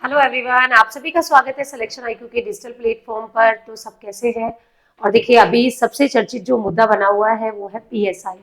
Hello everyone, आप सभी का स्वागत है सिलेक्शन आईक्यू के डिजिटल प्लेटफॉर्म पर। तो सब कैसे हैं? और देखिए, अभी सबसे चर्चित जो मुद्दा बना हुआ है वो है पीएसआई।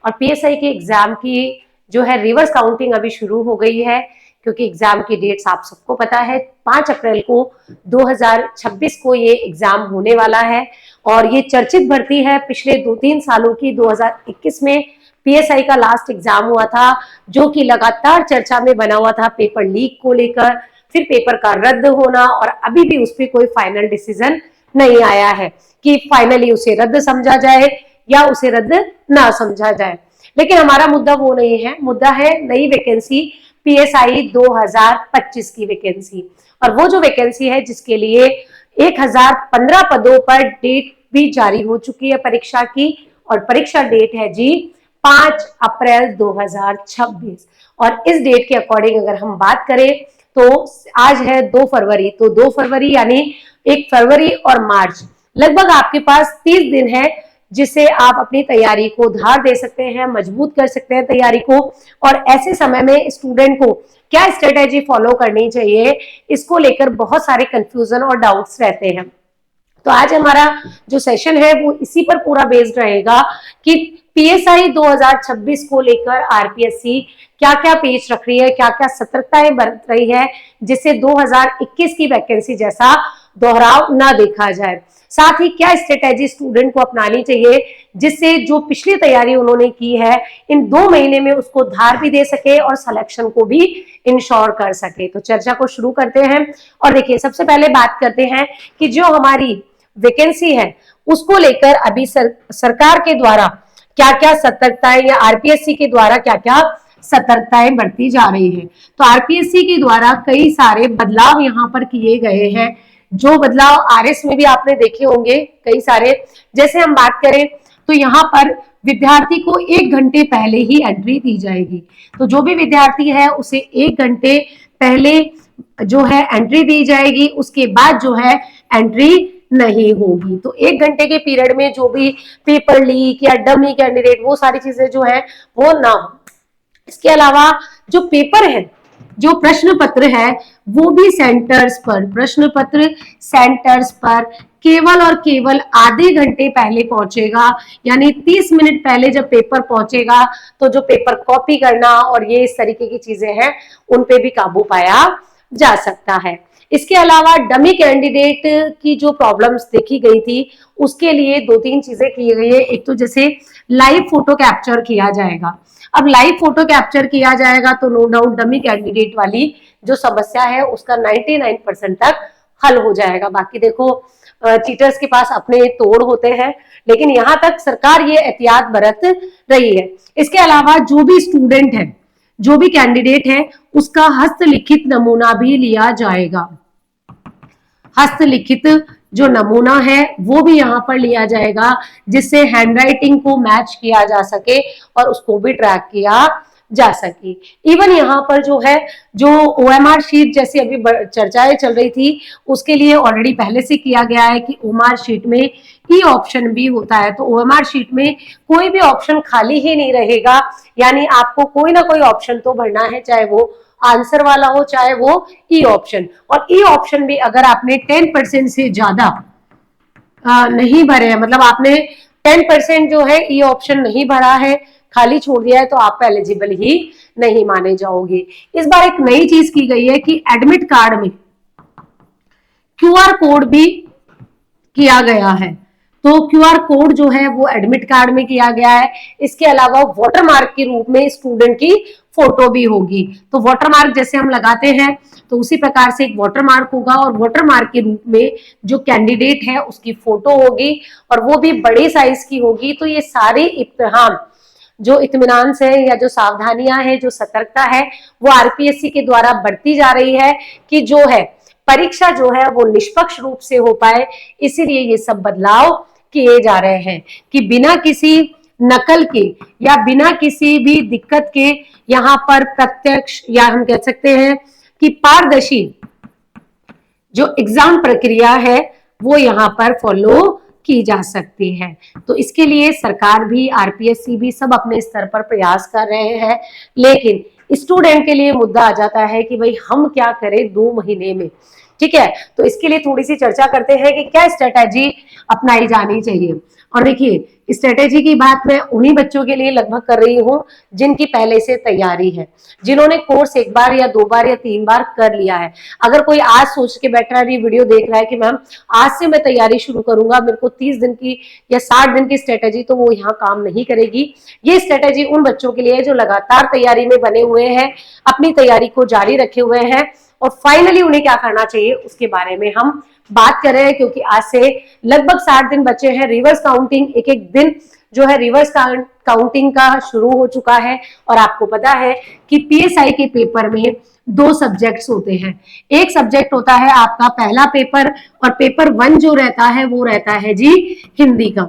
और पीएसआई के एग्जाम की जो है रिवर्स काउंटिंग अभी शुरू हो गई है, क्योंकि एग्जाम की डेट्स आप सबको पता है 5 अप्रैल को 2026 को ये एग्जाम होने वाला है। और ये चर्चित भर्ती है पिछले 2-3 सालों की। 2021 में पीएसआई का लास्ट एग्जाम हुआ था, जो कि लगातार चर्चा में बना हुआ था पेपर लीक को लेकर, फिर पेपर का रद्द होना, और अभी भी उस पर कोई फाइनल डिसीजन नहीं आया है कि फाइनली उसे रद्द समझा जाए या उसे रद्द ना समझा जाए। लेकिन हमारा मुद्दा वो नहीं है, मुद्दा है नई वैकेंसी पीएसआई 2025 की वैकेंसी। और वो जो वैकेंसी है जिसके लिए 1015 पदों पर डेट भी जारी हो चुकी है परीक्षा की, और परीक्षा डेट है जी 5 अप्रैल 2026। और इस डेट के अकॉर्डिंग अगर हम बात करें तो आज है 2 फरवरी, तो 2 फरवरी यानी 1 फरवरी और मार्च, लगभग आपके पास 30 दिन है जिसे आप अपनी तैयारी को धार दे सकते हैं, मजबूत कर सकते हैं तैयारी को। और ऐसे समय में स्टूडेंट को क्या स्ट्रेटेजी फॉलो करनी चाहिए, इसको लेकर बहुत सारे कंफ्यूजन और डाउट्स रहते हैं। तो आज हमारा जो सेशन है वो इसी पर पूरा बेस्ड रहेगा कि पीएसआई 2026 को लेकर आरपीएससी क्या क्या पेश रख रही है, क्या क्या सतर्कताएं बरत रही है, जिससे 2021 की वैकेंसी जैसा दोहराव ना देखा जाए। साथ ही क्या स्ट्रेटेजी स्टूडेंट को अपनानी चाहिए जिससे जो पिछली तैयारी उन्होंने की है इन 2 महीने में उसको धार भी दे सके और सिलेक्शन को भी इंश्योर कर सके। तो चर्चा को शुरू करते हैं। और देखिए, सबसे पहले बात करते हैं कि जो हमारी वैकेंसी है उसको लेकर अभी सरकार के द्वारा क्या क्या सतर्कताएं या आरपीएससी के द्वारा क्या क्या सतर्कताएं बरती जा रही है। तो आरपीएससी के द्वारा कई सारे बदलाव यहाँ पर किए गए हैं, जो बदलाव आरएस में भी आपने देखे होंगे कई सारे। जैसे हम बात करें तो यहाँ पर विद्यार्थी को 1 घंटे पहले ही एंट्री दी जाएगी। तो जो भी विद्यार्थी है उसे 1 घंटे पहले जो है एंट्री दी जाएगी, उसके बाद जो है एंट्री नहीं होगी। तो 1 घंटे के पीरियड में जो भी पेपर लीक या डमी कैंडिडेट, वो सारी चीजें जो है वो ना हो। इसके अलावा जो पेपर है, जो प्रश्न पत्र है, वो भी प्रश्न पत्र सेंटर्स पर केवल और केवल आधे घंटे पहले पहुंचेगा। यानी 30 मिनट पहले जब पेपर पहुंचेगा तो जो पेपर कॉपी करना और ये इस तरीके की चीजें हैं उन पे भी काबू पाया जा सकता है। इसके अलावा डमी कैंडिडेट की जो प्रॉब्लम्स देखी गई थी उसके लिए 2-3 चीजें की गई है। एक तो जैसे लाइव फोटो कैप्चर किया जाएगा। अब लाइव फोटो कैप्चर किया जाएगा तो नो डाउट डमी कैंडिडेट वाली जो समस्या है उसका 99% तक हल हो जाएगा। बाकी देखो, चीटर्स के पास अपने तोड़ होते हैं, लेकिन यहाँ तक सरकार ये एहतियात बरत रही है। इसके अलावा जो भी स्टूडेंट है, जो भी कैंडिडेट है, उसका हस्तलिखित नमूना भी लिया जाएगा। हस्तलिखित जो नमूना है वो भी यहाँ पर लिया जाएगा, जिससे हैंडराइटिंग को मैच किया जा सके और उसको भी ट्रैक किया जा सके। इवन यहाँ पर जो है, जो ओएमआर शीट जैसी अभी चर्चाएं चल रही थी, उसके लिए ऑलरेडी पहले से किया गया है कि ओएमआर शीट में ई ऑप्शन भी होता है। तो ओएमआर शीट में कोई भी ऑप्शन खाली ही नहीं रहेगा, यानी आपको कोई ना कोई ऑप्शन तो भरना है, चाहे वो आंसर वाला हो चाहे वो ई ऑप्शन। और ई ऑप्शन भी अगर आपने 10% से ज्यादा नहीं भरे हैं, मतलब आपने 10% जो है ई ऑप्शन नहीं भरा है, खाली छोड़ दिया है, तो आप एलिजिबल ही नहीं माने जाओगे। इस बार एक नई चीज की गई है कि एडमिट कार्ड में क्यूआर कोड भी किया गया है। तो क्यूआर कोड जो है वो एडमिट कार्ड में किया गया है। इसके अलावा वाटरमार्क के रूप में स्टूडेंट की फोटो भी होगी। तो वाटरमार्क जैसे हम लगाते हैं तो उसी प्रकार से एक वाटरमार्क होगा, और वाटरमार्क के रूप में जो कैंडिडेट है उसकी फोटो होगी, और वो भी बड़े साइज की होगी। तो ये सारे इत्तेहाम, जो इत्मीनान से या जो सावधानियां हैं, जो सतर्कता है, वो आरपीएससी के द्वारा बरती जा रही है कि जो है परीक्षा जो है वो निष्पक्ष रूप से हो पाए। इसीलिए ये सब बदलाव किए जा रहे हैं कि बिना किसी नकल के या बिना किसी भी दिक्कत के यहाँ पर प्रत्यक्ष, या हम कह सकते हैं कि पारदर्शी जो एग्जाम प्रक्रिया है वो यहाँ पर फॉलो की जा सकती है। तो इसके लिए सरकार भी, आरपीएससी भी सब अपने स्तर पर प्रयास कर रहे हैं। लेकिन स्टूडेंट के लिए मुद्दा आ जाता है कि भाई हम क्या करें 2 महीने में। ठीक है, तो इसके लिए थोड़ी सी चर्चा करते हैं कि क्या स्ट्रेटेजी अपनाई जानी चाहिए। और देखिए, स्ट्रेटेजी की बात मैं उन्हीं बच्चों के लिए लगभग कर रही हूँ जिनकी पहले से तैयारी है, जिन्होंने कोर्स 1 बार या 2 बार या 3 बार कर लिया है। अगर कोई आज सोच के बैठ रहा है, वीडियो देख रहा है कि मैम आज से मैं तैयारी शुरू करूंगा, मेरे को 30 दिन की या 60 दिन की स्ट्रेटेजी, तो वो यहाँ काम नहीं करेगी। ये स्ट्रेटेजी उन बच्चों के लिए है जो लगातार तैयारी में बने हुए हैं, अपनी तैयारी को जारी रखे हुए हैं, और फाइनली उन्हें क्या करना चाहिए उसके बारे में हम बात कर रहे हैं। क्योंकि आज से लगभग 60 दिन बचे हैं, रिवर्स काउंटिंग एक एक दिन जो है रिवर्स काउंटिंग का शुरू हो चुका है। और आपको पता है कि पीएसआई के पेपर में 2 सब्जेक्ट्स होते हैं। एक सब्जेक्ट होता है आपका पहला पेपर, और पेपर 1 जो रहता है वो रहता है जी हिंदी का।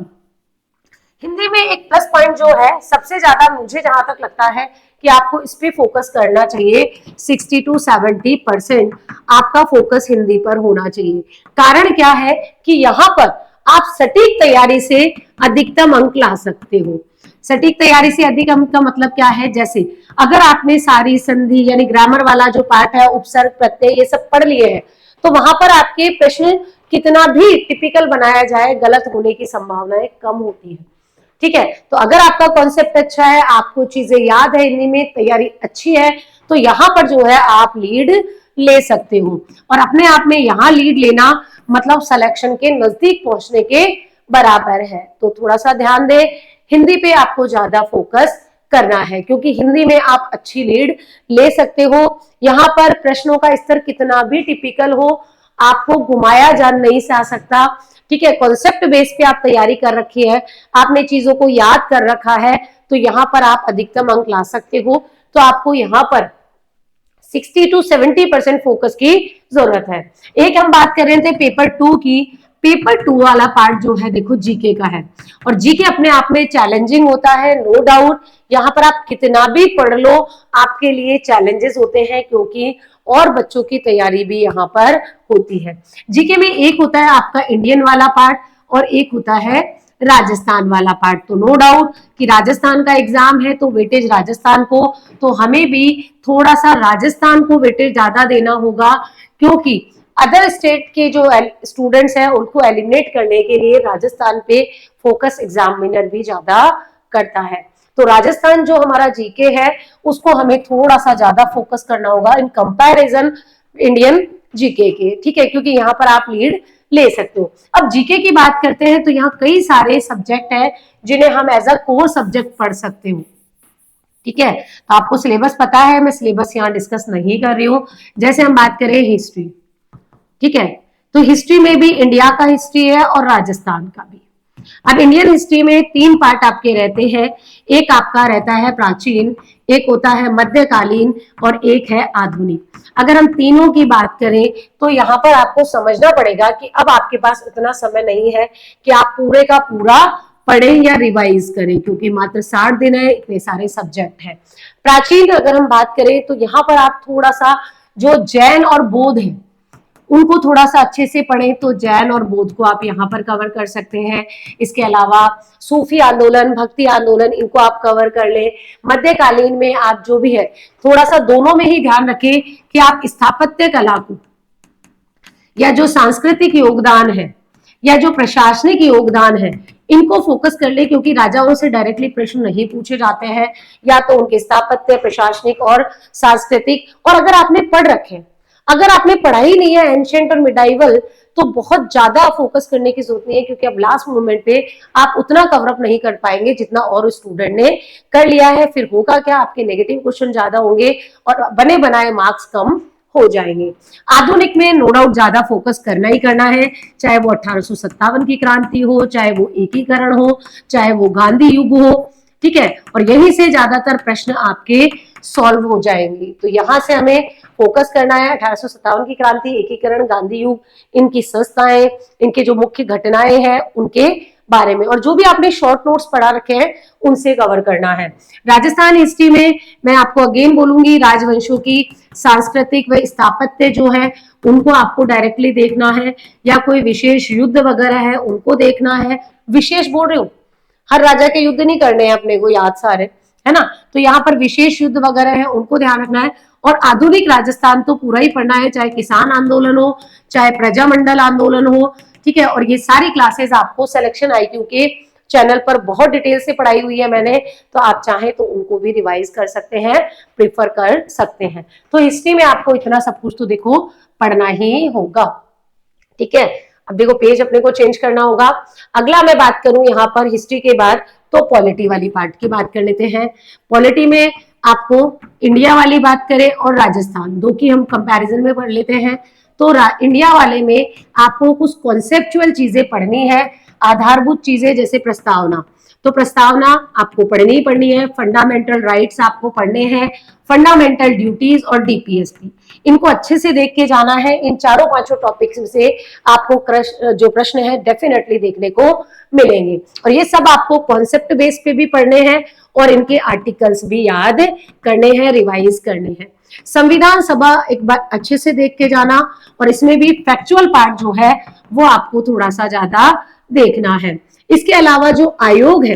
हिंदी में एक प्लस पॉइंट जो है सबसे ज्यादा मुझे जहां तक लगता है कि आपको इस पे फोकस करना चाहिए, 60 to 70% आपका फोकस हिंदी पर होना चाहिए। कारण क्या है कि यहाँ पर आप सटीक तैयारी से अधिकतम अंक ला सकते हो। सटीक तैयारी से अधिक अंक का मतलब क्या है, जैसे अगर आपने सारी संधि यानी ग्रामर वाला जो पार्ट है, उपसर्ग प्रत्यय ये सब पढ़ लिए हैं, तो वहां पर आपके प्रश्न कितना भी टिपिकल बनाया जाए गलत होने की संभावनाएं कम होती है। ठीक है, तो अगर आपका कॉन्सेप्ट अच्छा है, आपको चीजें याद है, हिंदी में तैयारी अच्छी है, तो यहाँ पर जो है आप लीड ले सकते हो। और अपने आप में यहाँ लीड लेना मतलब सिलेक्शन के नजदीक पहुंचने के बराबर है। तो थोड़ा सा ध्यान दे, हिंदी पे आपको ज्यादा फोकस करना है, क्योंकि हिंदी में आप अच्छी लीड ले सकते हो। यहाँ पर प्रश्नों का स्तर कितना भी टिपिकल हो, आपको घुमाया जा नहीं जा सकता। ठीक है, कॉन्सेप्ट बेस पे आप तैयारी कर रखी है, आपने चीजों को याद कर रखा है, तो यहाँ पर आप अधिकतम अंक ला सकते हो। तो आपको यहाँ पर 60 to 70% फोकस की जरूरत है। एक हम बात कर रहे थे पेपर 2 की। पेपर 2 वाला पार्ट जो है देखो जीके का है, और जीके अपने आप में चैलेंजिंग होता है, नो डाउट। यहाँ पर आप कितना भी पढ़ लो आपके लिए चैलेंजेस होते हैं, क्योंकि और बच्चों की तैयारी भी यहाँ पर होती है। जीके में एक होता है आपका इंडियन वाला पार्ट और एक होता है राजस्थान वाला पार्ट। तो नो डाउट कि राजस्थान का एग्जाम है तो वेटेज राजस्थान को, तो हमें भी थोड़ा सा राजस्थान को वेटेज ज्यादा देना होगा, क्योंकि अदर स्टेट के जो स्टूडेंट्स हैं उनको एलिमिनेट करने के लिए राजस्थान पे फोकस एग्जामिनर भी ज्यादा करता है। तो राजस्थान जो हमारा जीके है उसको हमें थोड़ा सा ज्यादा फोकस करना होगा इन कंपैरिजन इंडियन जीके के। ठीक है, क्योंकि यहाँ पर आप लीड ले सकते हो। अब जीके की बात करते हैं तो यहाँ कई सारे सब्जेक्ट हैं जिन्हें हम एज अ कोर सब्जेक्ट पढ़ सकते हो। ठीक है, तो आपको सिलेबस पता है, मैं सिलेबस यहाँ डिस्कस नहीं कर रही हूँ। जैसे हम बात करें हिस्ट्री, ठीक है, तो हिस्ट्री में भी इंडिया का हिस्ट्री है और राजस्थान का भी। अब इंडियन हिस्ट्री में 3 पार्ट आपके रहते हैं, एक आपका रहता है प्राचीन, एक होता है मध्यकालीन और एक है आधुनिक। अगर हम तीनों की बात करें तो यहाँ पर आपको समझना पड़ेगा कि अब आपके पास उतना समय नहीं है कि आप पूरे का पूरा पढ़ें या रिवाइज करें, क्योंकि मात्र 60 दिन है, इतने सारे सब्जेक्ट हैं। प्राचीन अगर हम बात करें तो यहाँ पर आप थोड़ा सा जो जैन और बौद्ध है उनको थोड़ा सा अच्छे से पढ़ें, तो जैन और बौद्ध को आप यहाँ पर कवर कर सकते हैं। इसके अलावा सूफी आंदोलन, भक्ति आंदोलन, इनको आप कवर कर लें। मध्यकालीन में आप जो भी है थोड़ा सा दोनों में ही ध्यान रखें कि आप स्थापत्य कला को या जो सांस्कृतिक योगदान है या जो प्रशासनिक योगदान है इनको फोकस कर ले, क्योंकि राजाओं से डायरेक्टली प्रश्न नहीं पूछे जाते हैं, या तो उनके स्थापत्य, प्रशासनिक और सांस्कृतिक। और अगर आपने पढ़ रखे, अगर आपने पढ़ाई नहीं है एंशिएंट और मिडाइवल, तो बहुत ज्यादा फोकस करने की जरूरत नहीं है, क्योंकि अब लास्ट मोमेंट पे आप उतना कवर अप नहीं कर पाएंगे जितना और स्टूडेंट ने कर लिया है। फिर होगा क्या, आपके नेगेटिव क्वेश्चन ज्यादा होंगे और बने बनाए मार्क्स कम हो जाएंगे। आधुनिक में नो डाउट ज्यादा फोकस करना ही करना है, चाहे वो 1857 की क्रांति हो, चाहे वो एकीकरण हो, चाहे वो गांधी युग हो। ठीक है, और यहीं से ज्यादातर प्रश्न आपके सॉल्व हो जाएंगे। तो यहाँ से हमें फोकस करना है 1857 की क्रांति, एकीकरण, गांधी युग, इनकी संस्थाएं, इनके जो मुख्य घटनाएं हैं उनके बारे में, और जो भी आपने शॉर्ट नोट्स पढ़ा रखे हैं उनसे कवर करना है। राजस्थान हिस्ट्री में मैं आपको अगेन बोलूंगी, राजवंशों की सांस्कृतिक व स्थापत्य जो है उनको आपको डायरेक्टली देखना है, या कोई विशेष युद्ध वगैरह है उनको देखना है। विशेष बोल रही हूँ, हर राजा के युद्ध नहीं करने हैं अपने को, याद सारे है ना। तो यहाँ पर विशेष युद्ध वगैरह है उनको ध्यान रखना है। और आधुनिक राजस्थान तो पूरा ही पढ़ना है, चाहे किसान आंदोलन हो, चाहे प्रजामंडल आंदोलन हो, ठीक है। और ये सारी क्लासेस आपको सिलेक्शन IQ के चैनल पर बहुत डिटेल से पढ़ाई हुई है मैंने, तो आप चाहें तो उनको भी रिवाइज कर सकते हैं, प्रिफर कर सकते हैं। तो हिस्ट्री में आपको इतना सब कुछ तो देखो पढ़ना ही होगा, ठीक है। अब देखो पेज अपने को चेंज करना होगा। अगला मैं बात करूं यहाँ पर हिस्ट्री के बाद, तो पॉलिटी वाली पार्ट की बात कर लेते हैं। पॉलिटी में आपको इंडिया वाली बात करें और राजस्थान, दो की हम कंपैरिजन में पढ़ लेते हैं। तो इंडिया वाले में आपको कुछ कॉन्सेप्चुअल चीजें पढ़नी है, आधारभूत चीजें, जैसे प्रस्तावना। तो प्रस्तावना आपको पढ़नी ही पढ़नी है। फंडामेंटल राइट्स आपको पढ़ने हैं, फंडामेंटल ड्यूटीज और DPSP, इनको अच्छे से देख के जाना है। इन चारों पांचों टॉपिक्स से आपको जो प्रश्न है डेफिनेटली देखने को मिलेंगे। और ये सब आपको कॉन्सेप्ट बेस पे भी पढ़ने हैं और इनके आर्टिकल्स भी याद करने हैं, रिवाइज करने हैं। संविधान सभा एक बार अच्छे से देख के जाना, और इसमें भी फैक्चुअल पार्ट जो है वो आपको थोड़ा सा ज्यादा देखना है। इसके अलावा जो आयोग है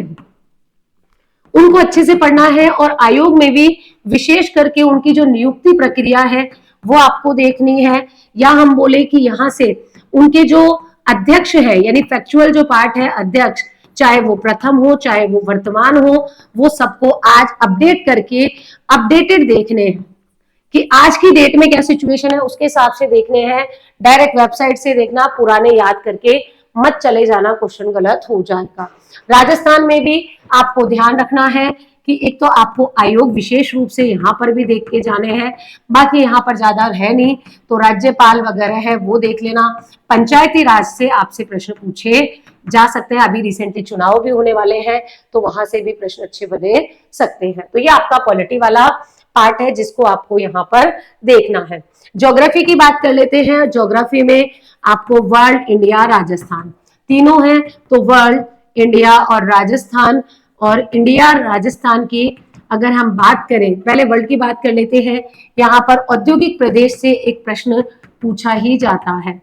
उनको अच्छे से पढ़ना है, और आयोग में भी विशेष करके उनकी जो नियुक्ति प्रक्रिया है वो आपको देखनी है। या हम बोले कि यहाँ से उनके जो अध्यक्ष है, यानी फैक्चुअल जो पार्ट है, अध्यक्ष, चाहे वो प्रथम हो चाहे वो वर्तमान हो, वो सबको आज अपडेट करके अपडेटेड देखने हैं कि आज की डेट में क्या सिचुएशन है, उसके हिसाब से देखने हैं। डायरेक्ट वेबसाइट से देखना, पुराने याद करके मत चले जाना, क्वेश्चन गलत हो जाएगा। राजस्थान में भी आपको ध्यान रखना है कि एक तो आपको आयोग विशेष रूप से यहाँ पर भी देख के जाने हैं, बाकी यहाँ पर ज्यादा है नहीं, तो राज्यपाल वगैरह है वो देख लेना। पंचायती राज से आपसे प्रश्न पूछे जा सकते हैं, अभी रिसेंटली चुनाव भी होने वाले हैं, तो वहां से भी प्रश्न अच्छे बने सकते हैं। तो ये आपका पॉलिटी वाला पार्ट है जिसको आपको यहाँ पर देखना है। ज्योग्राफी की बात कर लेते हैं। ज्योग्राफी में आपको वर्ल्ड, इंडिया, राजस्थान तीनों हैं। तो वर्ल्ड, इंडिया और राजस्थान, और इंडिया राजस्थान की अगर हम बात करें, पहले वर्ल्ड की बात कर लेते हैं। यहाँ पर औद्योगिक प्रदेश से एक प्रश्न पूछा ही जाता है,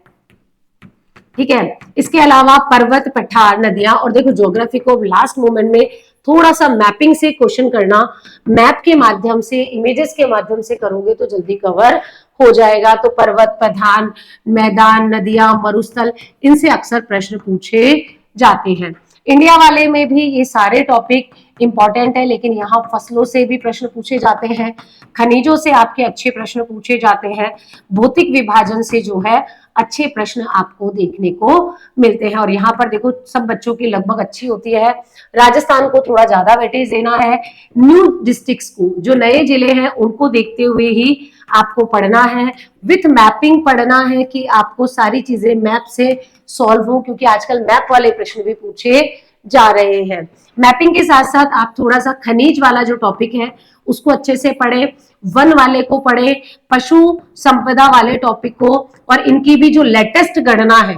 ठीक है। इसके अलावा पर्वत, पठार, नदियां, और देखो ज्योग्राफी को लास्ट मोमेंट में थोड़ा सा मैपिंग से क्वेश्चन करना, मैप के माध्यम से, इमेजेस के माध्यम से करोगे तो जल्दी कवर हो जाएगा। तो पर्वत, पठार, मैदान, नदियां, मरुस्थल, इनसे अक्सर प्रश्न पूछे जाते हैं। इंडिया वाले में भी ये सारे टॉपिक इंपॉर्टेंट है, लेकिन यहाँ फसलों से भी प्रश्न पूछे जाते हैं, खनिजों से आपके अच्छे प्रश्न पूछे जाते हैं, भौतिक विभाजन से जो है अच्छे प्रश्न आपको देखने को मिलते हैं। और यहाँ पर देखो सब बच्चों की लगभग अच्छी होती है। राजस्थान को थोड़ा ज्यादा वेटेज देना है। न्यू डिस्ट्रिक्ट्स को, जो नए जिले हैं, उनको देखते हुए ही आपको पढ़ना है। विथ मैपिंग पढ़ना है कि आपको सारी चीजें मैप से सॉल्व हो, क्योंकि आजकल मैप वाले प्रश्न भी पूछे जा रहे हैं। मैपिंग के साथ साथ आप थोड़ा सा खनिज वाला जो टॉपिक है उसको अच्छे से पढ़े, वन वाले को पढ़े, पशु संपदा वाले टॉपिक को, और इनकी भी जो लेटेस्ट गणना है,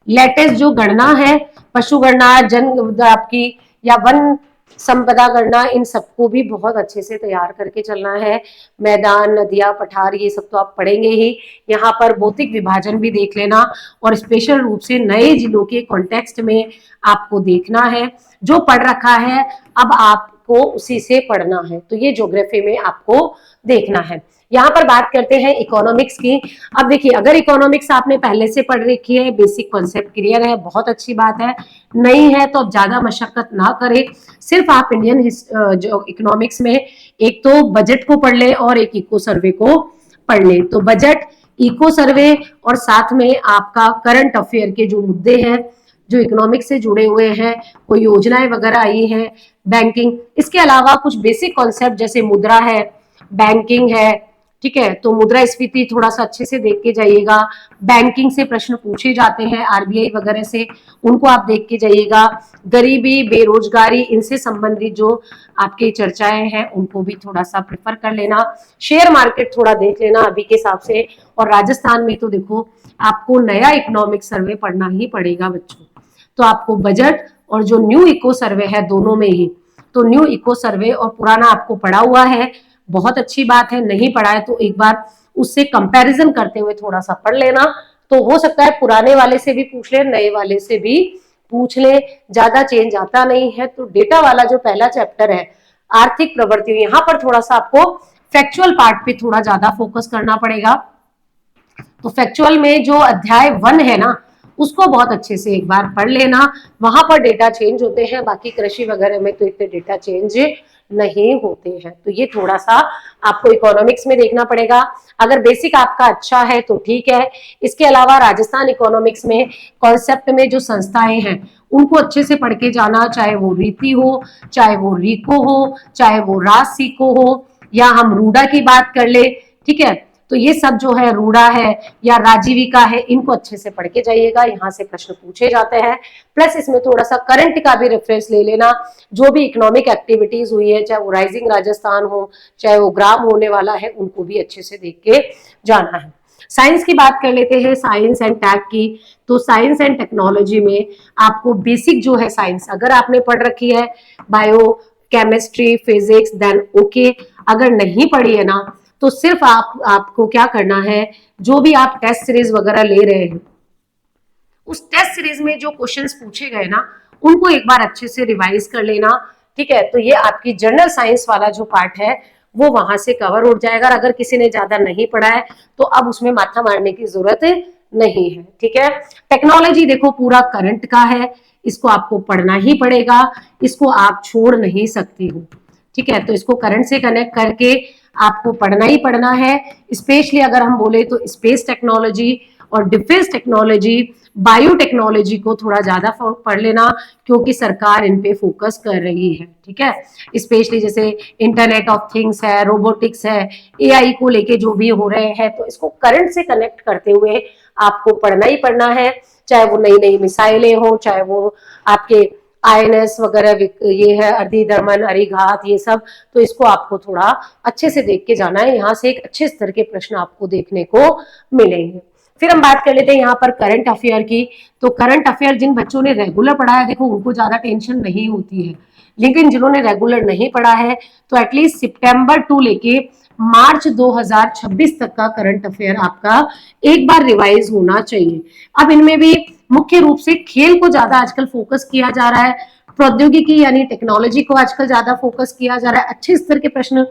लेटेस्ट जो गणना है, पशु गणना, जन आपकी या वन संपदा गणना, इन सबको भी बहुत अच्छे से तैयार करके चलना है। मैदान, नदियां, पठार, ये सब तो आप पढ़ेंगे ही। यहाँ पर भौतिक विभाजन भी देख लेना, और स्पेशल रूप से नए जिलों के कॉन्टेक्स्ट में आपको देखना है। जो पढ़ रखा है अब आपको उसी से पढ़ना है, तो ये ज्योग्राफी में आपको देखना है। यहाँ पर बात करते हैं इकोनॉमिक्स की। अब देखिए, अगर इकोनॉमिक्स आपने पहले से पढ़ रखी है, बेसिक कॉन्सेप्ट क्लियर है, बहुत अच्छी बात है। नहीं है तो अब ज्यादा मशक्कत ना करें, सिर्फ आप इंडियन जो इकोनॉमिक्स में एक तो बजट को पढ़ ले और एक इको सर्वे को पढ़ ले। तो बजट, इको सर्वे, और साथ में आपका करंट अफेयर के जो मुद्दे हैं जो इकोनॉमिक्स से जुड़े हुए हैं, कोई योजनाएं वगैरह आई हैं, बैंकिंग, इसके अलावा कुछ बेसिक कॉन्सेप्ट जैसे मुद्रा है, बैंकिंग है, ठीक है। तो मुद्रास्फीति थोड़ा सा अच्छे से देख के जाइएगा। बैंकिंग से प्रश्न पूछे जाते हैं, RBI वगैरह से, उनको आप देख के जाइएगा। गरीबी, बेरोजगारी, इनसे संबंधित जो आपकी चर्चाएं हैं उनको भी थोड़ा सा प्रेफर कर लेना। शेयर मार्केट थोड़ा देख लेना अभी के हिसाब से। और राजस्थान में तो देखो आपको नया इकोनॉमिक सर्वे पढ़ना ही पड़ेगा बच्चों। तो आपको बजट और जो न्यू इको सर्वे है दोनों में ही, तो न्यू इको सर्वे और पुराना आपको पढ़ा हुआ है, बहुत अच्छी बात है। नहीं पढ़ा है तो एक बार उससे कंपैरिजन करते हुए थोड़ा सा पढ़ लेना, तो हो सकता है पुराने वाले से भी पूछ ले, नए वाले से भी पूछ ले, ज्यादा चेंज आता नहीं है। तो डेटा वाला जो पहला चैप्टर है आर्थिक प्रवृत्तियों, यहाँ पर थोड़ा सा आपको फैक्चुअल पार्ट पे थोड़ा ज्यादा फोकस करना पड़ेगा। तो फैक्चुअल में जो अध्याय 1 है ना, उसको बहुत अच्छे से एक बार पढ़ लेना। वहां पर डेटा चेंज होते हैं, बाकी कृषि वगैरह में तो इतने डेटा चेंज नहीं होते हैं। तो ये थोड़ा सा आपको इकोनॉमिक्स में देखना पड़ेगा। अगर बेसिक आपका अच्छा है तो ठीक है। इसके अलावा राजस्थान इकोनॉमिक्स में कॉन्सेप्ट में जो संस्थाएं हैं उनको अच्छे से पढ़ के जाना, चाहे वो रीति हो, चाहे वो रीको हो, चाहे वो राजसिको हो, या हम रूडा की बात कर ले, ठीक है। तो ये सब जो है, रूडा है या राजीविका है, इनको अच्छे से पढ़ के जाइएगा, यहाँ से प्रश्न पूछे जाते हैं। प्लस इसमें थोड़ा सा करंट का भी रेफरेंस ले लेना, जो भी इकोनॉमिक एक्टिविटीज हुई है, चाहे वो राइजिंग राजस्थान हो, चाहे वो ग्राम होने वाला है, उनको भी अच्छे से देख के जाना है। साइंस की बात कर लेते हैं, साइंस एंड टेक की। तो साइंस एंड टेक्नोलॉजी में आपको बेसिक जो है साइंस अगर आपने पढ़ रखी है, bio, chemistry, physics, then okay. अगर नहीं पढ़ी है ना, तो सिर्फ आपको क्या करना है, जो भी आप टेस्ट सीरीज वगैरह ले रहे हैं, उस टेस्ट सीरीज में जो क्वेश्चंस पूछे गए ना, उनको एक बार अच्छे से रिवाइज कर लेना, ठीक है। तो ये आपकी जनरल साइंस वाला जो पार्ट है वो वहां से कवर हो जाएगा। अगर किसी ने ज्यादा नहीं पढ़ा है तो अब उसमें माथा मारने की जरूरत नहीं है, ठीक है। टेक्नोलॉजी देखो पूरा करंट का है, इसको आपको पढ़ना ही पड़ेगा, इसको आप छोड़ नहीं सकती हो, ठीक है। तो इसको करंट से कनेक्ट करके आपको पढ़ना ही पढ़ना है। स्पेशली अगर हम बोले तो स्पेस टेक्नोलॉजी और डिफेंस टेक्नोलॉजी, बायोटेक्नोलॉजी को थोड़ा ज्यादा पढ़ लेना, क्योंकि सरकार इन पे फोकस कर रही है, ठीक है। स्पेशली जैसे इंटरनेट ऑफ थिंग्स है, रोबोटिक्स है, एआई को लेके जो भी हो रहे हैं, तो इसको करंट से कनेक्ट करते हुए आपको पढ़ना ही पढ़ना है। चाहे वो नई नई मिसाइलें हो, चाहे वो आपके आईएनएस वगैरह, ये है अर्धी दमन अरिघात, ये सब, तो इसको आपको थोड़ा अच्छे से देख के जाना है। यहाँ से एक अच्छे स्तर के प्रश्न आपको देखने को मिलेंगे। फिर हम बात कर लेते हैं यहाँ पर करंट अफेयर की। तो करंट अफेयर जिन बच्चों ने रेगुलर पढ़ा है, देखो उनको ज्यादा टेंशन नहीं होती है, लेकिन जिन्होंने रेगुलर नहीं पढ़ा है तो एटलीस्ट सितंबर टू लेके मार्च 2026 तक का करंट अफेयर आपका एक बार रिवाइज होना चाहिए। अब इनमें भी मुख्य रूप से खेल को ज्यादा आजकल फोकस किया जा रहा है, प्रौद्योगिकी यानी टेक्नोलॉजी को आजकल ज्यादा फोकस किया जा रहा है, अच्छे स्तर के प्रश्न,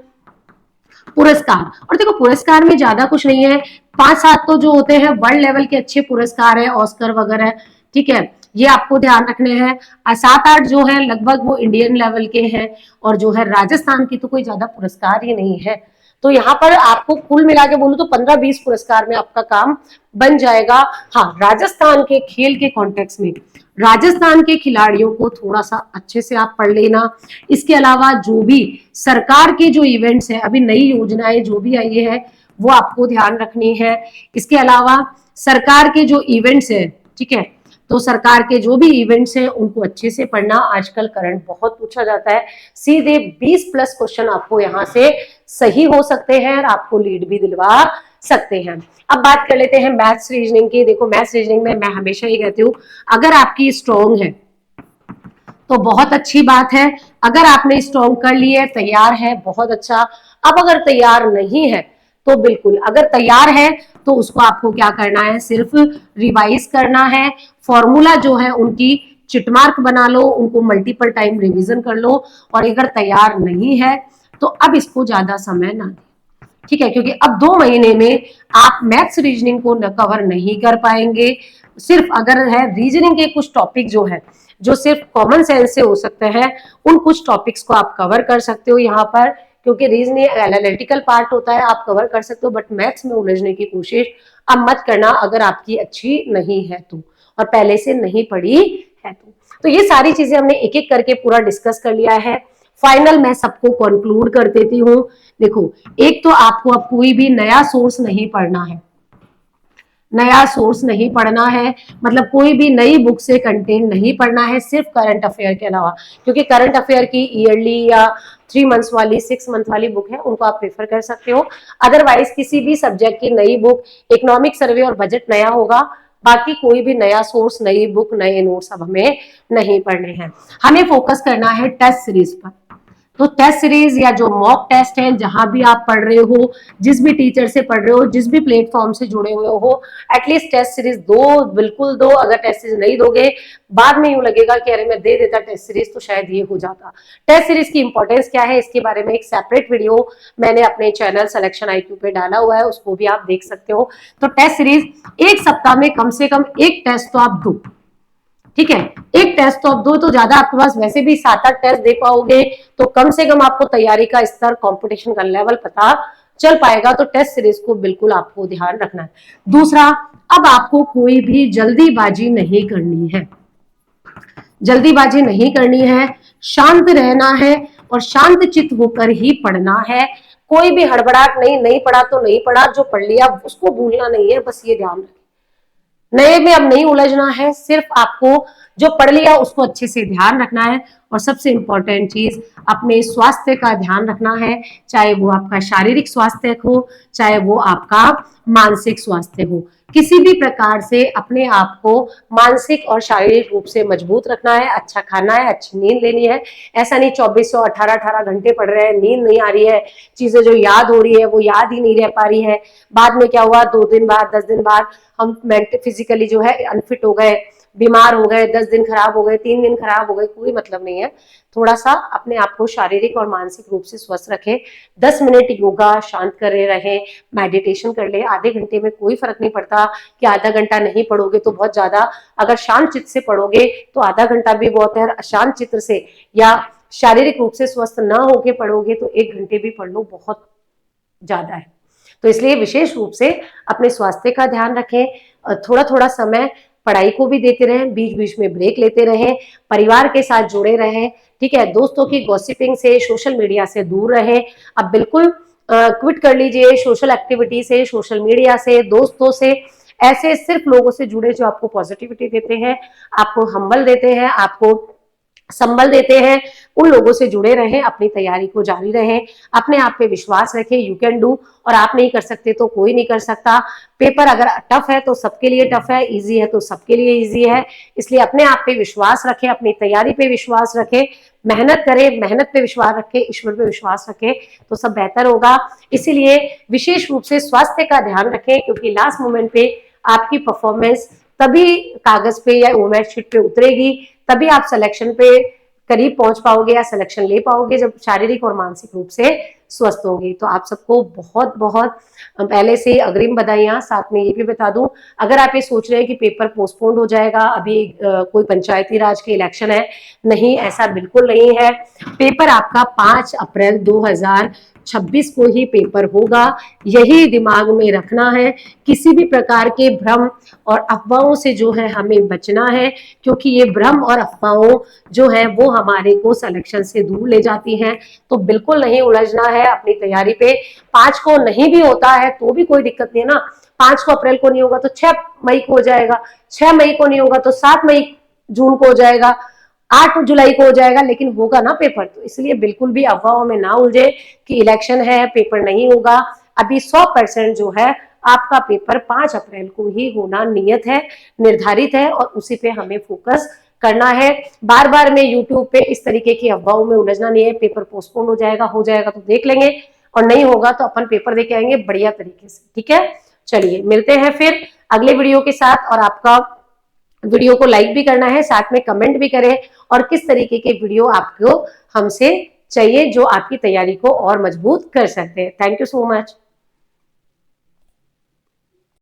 पुरस्कार। और देखो पुरस्कार में ज्यादा कुछ नहीं है, 5-7 तो जो होते हैं वर्ल्ड लेवल के अच्छे पुरस्कार है, ऑस्कर वगैरह, ठीक है, ये आपको ध्यान रखने हैं। 7-8 जो है लगभग वो इंडियन लेवल के हैं, और जो है राजस्थान की तो कोई ज्यादा पुरस्कार ही नहीं है। तो यहाँ पर आपको कुल मिला के बोलूं तो 15-20 पुरस्कार में आपका काम बन जाएगा। हाँ, राजस्थान के खेल के कॉन्टेक्स्ट में राजस्थान के खिलाड़ियों को थोड़ा सा अच्छे से आप पढ़ लेना। इसके अलावा जो भी सरकार के जो इवेंट्स है, अभी नई योजनाएं जो भी आई है, वो आपको ध्यान रखनी है। इसके अलावा सरकार के जो इवेंट्स है, ठीक है, तो सरकार के जो भी इवेंट्स हैं उनको अच्छे से पढ़ना। आजकल करंट बहुत पूछा जाता है, सीधे 20+ क्वेश्चन आपको यहाँ से सही हो सकते हैं और आपको लीड भी दिलवा सकते हैं। अब बात कर लेते हैं मैथ्स रीजनिंग की। देखो मैथ्स रीजनिंग में मैं हमेशा ही कहती हूँ, अगर आपकी स्ट्रॉन्ग है तो बहुत अच्छी बात है, अगर आपने स्ट्रॉन्ग कर लिए, तैयार है, बहुत अच्छा। अब अगर तैयार नहीं है तो बिल्कुल, अगर तैयार है तो उसको आपको क्या करना है, सिर्फ रिवाइज करना है। फॉर्मूला जो है उनकी चिटमार्क बना लो, उनको मल्टीपल टाइम रिवीजन कर लो। और अगर तैयार नहीं है तो अब इसको ज्यादा समय ना दें, ठीक है, क्योंकि अब 2 महीने में आप मैथ्स रीजनिंग को कवर नहीं कर पाएंगे। सिर्फ अगर है रीजनिंग के कुछ टॉपिक जो है, जो सिर्फ कॉमन सेंस से हो सकते हैं, उन कुछ टॉपिक्स को आप कवर कर सकते हो यहाँ पर, क्योंकि रीजनिंग एनालिटिकल पार्ट होता है, आप कवर कर सकते हो। बट मैथ्स में उलझने की कोशिश अब मत करना, अगर आपकी अच्छी नहीं है तो, और पहले से नहीं पढ़ी है तो ये सारी चीजें हमने एक एक करके पूरा डिस्कस कर लिया है। फाइनल मैं सबको कंक्लूड कर देती हूँ। देखो, एक तो आपको अब कोई भी नया सोर्स नहीं पढ़ना है, नया सोर्स नहीं पढ़ना है, मतलब कोई भी नई बुक से कंटेंट नहीं पढ़ना है, सिर्फ करंट अफेयर के अलावा। क्योंकि करंट अफेयर की ईयरली या 3 मंथ्स वाली, 6 मंथ वाली बुक है, उनको आप प्रेफर कर सकते हो। अदरवाइज किसी भी सब्जेक्ट की नई बुक, इकोनॉमिक सर्वे और बजट नया होगा, बाकी कोई भी नया सोर्स, नई बुक, नए नोट्स अब हमें नहीं पढ़ने हैं। हमें फोकस करना है टेस्ट सीरीज पर। तो टेस्ट सीरीज या जो मॉक टेस्ट है, जहां भी आप पढ़ रहे हो, जिस भी टीचर से पढ़ रहे हो, जिस भी प्लेटफॉर्म से जुड़े हुए हो, एटलीस्ट टेस्ट सीरीज दो, बिल्कुल दो। अगर टेस्ट सीरीज नहीं दोगे, बाद में यूं लगेगा कि अरे मैं दे देता टेस्ट सीरीज तो शायद ये हो जाता। टेस्ट सीरीज की इंपॉर्टेंस क्या है, इसके बारे में एक सेपरेट वीडियो मैंने अपने चैनल सिलेक्शन IQ पे डाला हुआ है, उसको भी आप देख सकते हो। तो टेस्ट सीरीज एक सप्ताह में कम से कम एक टेस्ट तो आप दो, ठीक है, एक टेस्ट तो आप दो। तो ज्यादा आपके पास वैसे भी 7-8 टेस्ट दे पाओगे तो कम से कम आपको तैयारी का स्तर, कंपटीशन का लेवल पता चल पाएगा। तो टेस्ट सीरीज को बिल्कुल आपको ध्यान रखना है। दूसरा, अब आपको कोई भी जल्दीबाजी नहीं करनी है, जल्दीबाजी नहीं करनी है, शांत रहना है और शांत चित्त होकर ही पढ़ना है। कोई भी हड़बड़ाहट नहीं, नहीं पढ़ा तो नहीं पढ़ा, जो पढ़ लिया उसको भूलना नहीं है, बस ये ध्यान रखें। नए में अब नहीं उलझना है, सिर्फ आपको जो पढ़ लिया उसको अच्छे से ध्यान रखना है। और सबसे इंपॉर्टेंट चीज, अपने स्वास्थ्य का ध्यान रखना है, चाहे वो आपका शारीरिक स्वास्थ्य हो, चाहे वो आपका मानसिक स्वास्थ्य हो। किसी भी प्रकार से अपने आप को मानसिक और शारीरिक रूप से मजबूत रखना है। अच्छा खाना है, अच्छी नींद लेनी है। ऐसा नहीं 2418 घंटे पढ़ रहे हैं, नींद नहीं आ रही है, चीजें जो याद हो रही है वो याद ही नहीं रह पा रही है। बाद में क्या हुआ, 2 दिन बाद, 10 दिन बाद हम फिजिकली जो है अनफिट हो गए, बीमार हो गए, 10 दिन खराब हो गए, 3 दिन खराब हो गए, कोई मतलब नहीं है। थोड़ा सा अपने आप को शारीरिक और मानसिक रूप से स्वस्थ रखें। 10 मिनट योगा शांत करे रहे, मेडिटेशन कर ले। आधे घंटे में कोई फर्क नहीं पड़ता कि आधा घंटा नहीं पढ़ोगे तो बहुत ज्यादा, अगर शांत चित्त से पढ़ोगे तो आधा घंटा भी बहुत है। अशांत चित्त से या शारीरिक रूप से स्वस्थ ना होके पढ़ोगे तो 1 घंटे भी पढ़ लो, बहुत ज्यादा है। तो इसलिए विशेष रूप से अपने स्वास्थ्य का ध्यान रखें, थोड़ा थोड़ा समय पढ़ाई को भी देते रहें, बीच बीच में ब्रेक लेते रहें, परिवार के साथ जुड़े रहें, ठीक है, दोस्तों की गॉसिपिंग से, सोशल मीडिया से दूर रहें। अब बिल्कुल क्विट कर लीजिए सोशल एक्टिविटी से, सोशल मीडिया से, दोस्तों से। ऐसे सिर्फ लोगों से जुड़े जो आपको पॉजिटिविटी देते हैं, आपको हम्बल देते हैं, आपको संबल देते हैं, उन लोगों से जुड़े रहें। अपनी तैयारी को जारी रहें, अपने आप पे विश्वास रखें, यू कैन डू। और आप नहीं कर सकते तो कोई नहीं कर सकता। पेपर अगर टफ है तो सबके लिए टफ है, इजी है तो सबके लिए इजी है। इसलिए अपने आप पे विश्वास रखें, अपनी तैयारी पे विश्वास रखें, मेहनत करें, मेहनत पे विश्वास रखें, ईश्वर पे विश्वास रखें, तो सब बेहतर होगा। इसीलिए विशेष रूप से स्वास्थ्य का ध्यान रखें, क्योंकि लास्ट मोमेंट पे आपकी परफॉर्मेंस तभी कागज पे या ओमेट शीट पे उतरेगी, तभी आप सिलेक्शन पे करीब पहुंच पाओगे या सिलेक्शन ले पाओगे, जब शारीरिक और मानसिक रूप से स्वस्थ होगी। तो आप सबको बहुत बहुत पहले से अग्रिम बधाइयां। साथ में ये भी बता दूं, अगर आप ये सोच रहे हैं कि पेपर पोस्टपोन्ड हो जाएगा, अभी कोई पंचायती राज के इलेक्शन है, नहीं, ऐसा बिल्कुल नहीं है। पेपर आपका 5 अप्रैल 2026 को ही पेपर होगा, यही दिमाग में रखना है। किसी भी प्रकार के भ्रम और अफवाहों से जो है हमें बचना है, क्योंकि ये भ्रम और अफवाहों जो है वो हमारे को सिलेक्शन से दूर ले जाती हैं। तो बिल्कुल नहीं उलझना है अपनी तैयारी पे। 5 को नहीं भी होता है तो भी कोई दिक्कत नहीं है ना। 5 को अप्रैल को नहीं होगा तो 6 मई को हो जाएगा, 6 मई को नहीं होगा तो 7 मई जून को हो जाएगा, 8 जुलाई को हो जाएगा, लेकिन होगा ना पेपर। तो इसलिए बिल्कुल भी अफवाहों में ना उलझे कि इलेक्शन है, पेपर नहीं होगा। अभी 100% जो है आपका पेपर 5 अप्रैल को ही होना नियत है, निर्धारित है, और उसी पे हमें फोकस करना है। बार बार में यूट्यूब पे इस तरीके की अफवाहों में उलझना नहीं है। पेपर पोस्टपोन हो जाएगा तो देख लेंगे, और नहीं होगा तो अपन पेपर देके आएंगे बढ़िया तरीके से, ठीक है। चलिए मिलते हैं फिर अगले वीडियो के साथ, और आपका वीडियो को लाइक भी करना है, साथ में कमेंट भी करें, और किस तरीके के वीडियो आपको हमसे चाहिए जो आपकी तैयारी को और मजबूत कर सकते हैं। Thank you so much.